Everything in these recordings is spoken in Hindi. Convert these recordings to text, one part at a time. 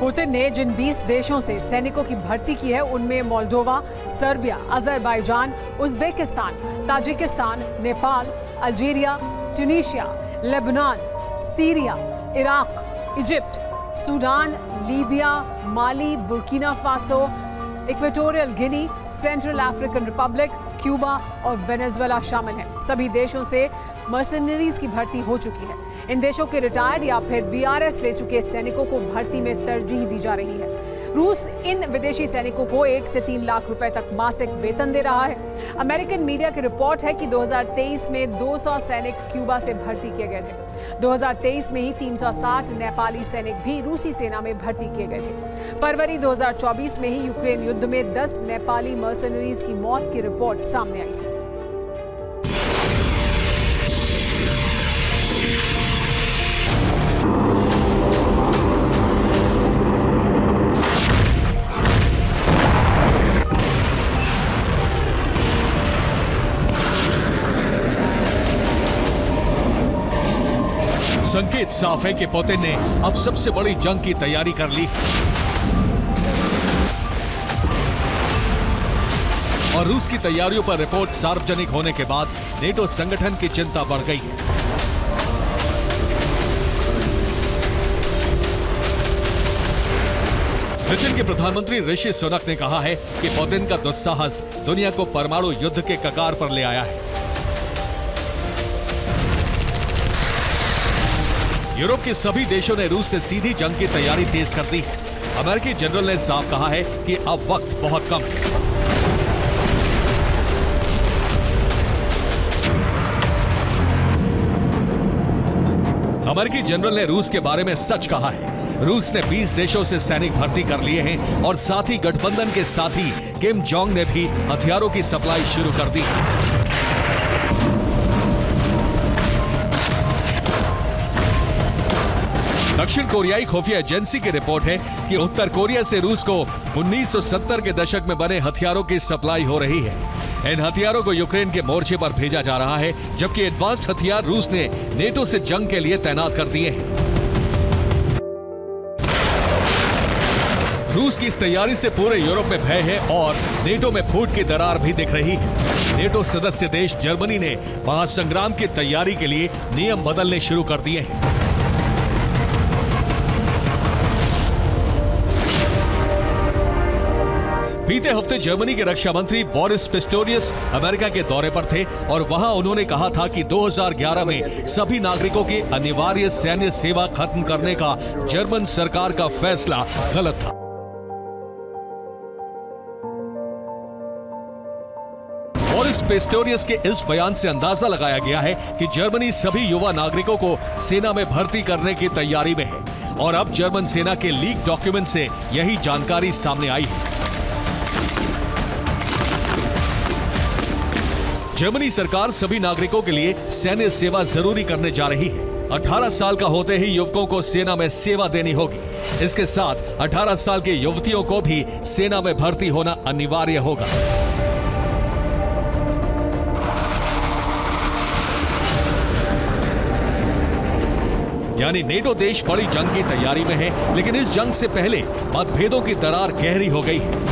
पुतिन ने जिन 20 देशों से सैनिकों की भर्ती की है उनमें Moldova, Serbia, Azerbaijan, Uzbekistan, Tajikistan, Nepal, Algeria, Tunisia, Lebanon, Syria, Iraq, Egypt, Sudan, Libya, Mali, Burkina Faso, Equatorial Guinea, Central African Republic, Cuba और वेनेजुएला शामिल हैं। सभी देशों से मर्सनरीज की भर्ती हो चुकी है। इन देशों के रिटायर्ड या फिर वीआरएस ले चुके सैनिकों को भर्ती में तरजीह दी जा रही है। रूस इन विदेशी सैनिकों को 1 से 3 लाख रुपए तक मासिक वेतन दे रहा है। अमेरिकन मीडिया की रिपोर्ट है कि 2023 में 200 सैनिक क्यूबा से भर्ती किए गए थे। 2023 में ही 360 नेपाली सैनिक भी रूसी सेना में भर्ती किए गए थे। फरवरी 2024 में ही यूक्रेन युद्ध में 10 नेपाली मर्सनरीज की मौत की रिपोर्ट सामने आई थी। संकेत साफ है कि पुतिन ने अब सबसे बड़ी जंग की तैयारी कर ली और रूस की तैयारियों पर रिपोर्ट सार्वजनिक होने के बाद नेटो संगठन की चिंता बढ़ गई है। ब्रिटेन के प्रधानमंत्री ऋषि सुनक ने कहा है कि पुतिन का दुस्साहस दुनिया को परमाणु युद्ध के कगार पर ले आया है। यूरोप के सभी देशों ने रूस से सीधी जंग की तैयारी तेज कर दी है। अमेरिकी जनरल ने साफ कहा है कि अब वक्त बहुत कम है। अमेरिकी जनरल ने रूस के बारे में सच कहा है। रूस ने 20 देशों से सैनिक भर्ती कर लिए हैं और साथ ही गठबंधन के साथी किम जोंग ने भी हथियारों की सप्लाई शुरू कर दी है। दक्षिण कोरियाई खुफिया एजेंसी की रिपोर्ट है कि उत्तर कोरिया से रूस को 1970 के दशक में बने हथियारों की सप्लाई हो रही है। इन हथियारों को यूक्रेन के मोर्चे पर भेजा जा रहा है, जबकि एडवांस्ड हथियार रूस ने नेटो से जंग के लिए तैनात कर दिए हैं। रूस की इस तैयारी से पूरे यूरोप में भय है और नेटो में फूट की दरार भी दिख रही है। नेटो सदस्य देश जर्मनी ने महासंग्राम की तैयारी के लिए नियम बदलने शुरू कर दिए हैं। बीते हफ्ते जर्मनी के रक्षा मंत्री बोरिस पिस्टोरियस अमेरिका के दौरे पर थे और वहां उन्होंने कहा था कि 2011 में सभी नागरिकों की अनिवार्य सैन्य सेवा खत्म करने का जर्मन सरकार का फैसला गलत था। बोरिस पिस्टोरियस के इस बयान से अंदाजा लगाया गया है कि जर्मनी सभी युवा नागरिकों को सेना में भर्ती करने की तैयारी में है और अब जर्मन सेना के लीक डॉक्यूमेंट से यही जानकारी सामने आई है। जर्मनी सरकार सभी नागरिकों के लिए सैन्य सेवा जरूरी करने जा रही है। 18 साल का होते ही युवकों को सेना में सेवा देनी होगी। इसके साथ 18 साल की युवतियों को भी सेना में भर्ती होना अनिवार्य होगा। यानी नेटो देश बड़ी जंग की तैयारी में है, लेकिन इस जंग से पहले मतभेदों की दरार गहरी हो गई है।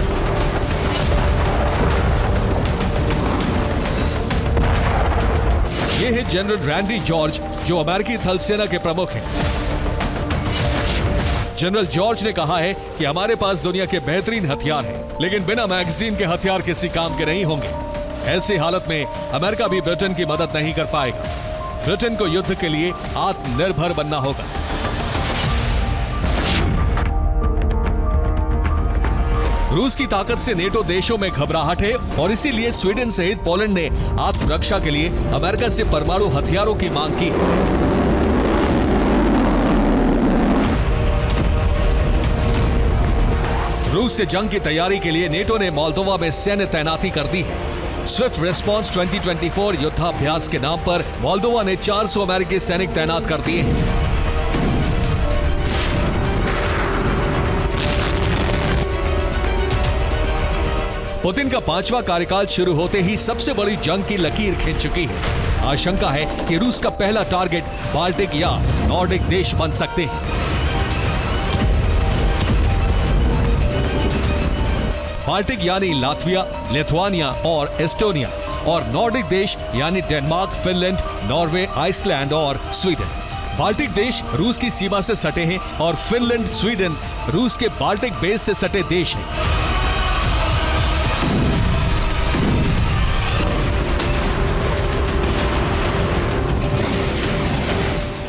ये है जनरल रैंडी जॉर्ज, जो अमेरिकी थल सेना के प्रमुख हैं। जनरल जॉर्ज ने कहा है कि हमारे पास दुनिया के बेहतरीन हथियार हैं, लेकिन बिना मैगजीन के हथियार किसी काम के नहीं होंगे। ऐसी हालत में अमेरिका भी ब्रिटेन की मदद नहीं कर पाएगा। ब्रिटेन को युद्ध के लिए आत्मनिर्भर बनना होगा। रूस की ताकत से नेटो देशों में घबराहट है और इसीलिए स्वीडन सहित पोलैंड ने आत्मरक्षा के लिए अमेरिका से परमाणु हथियारों की मांग की है। रूस से जंग की तैयारी के लिए नेटो ने मोल्दोवा में सैन्य तैनाती कर दी है। स्विफ्ट रिस्पॉन्स 2024 युद्धाभ्यास के नाम पर मोल्दोवा ने 400 अमेरिकी सैनिक तैनात कर दिए हैं। पुतिन का 5वां कार्यकाल शुरू होते ही सबसे बड़ी जंग की लकीर खींच चुकी है। आशंका है कि रूस का पहला टारगेट बाल्टिक या नॉर्डिक देश बन सकते हैं। बाल्टिक यानी लातविया, लिथुआनिया और एस्टोनिया, और नॉर्डिक देश यानी डेनमार्क, फिनलैंड, नॉर्वे, आइसलैंड और स्वीडन। बाल्टिक देश रूस की सीमा से सटे हैं और फिनलैंड, स्वीडन रूस के बाल्टिक बेस से सटे देश हैं।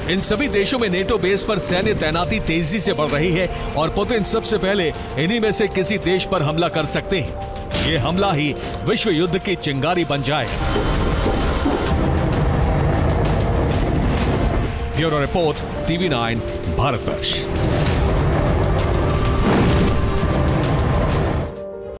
इन सभी देशों में नेटो बेस पर सैन्य तैनाती तेजी से बढ़ रही है और पुतिन सबसे पहले इन्हीं में से किसी देश पर हमला कर सकते हैं। ये हमला ही विश्व युद्ध की चिंगारी बन जाएगा। Bureau report, TV9 Bharatvarsh.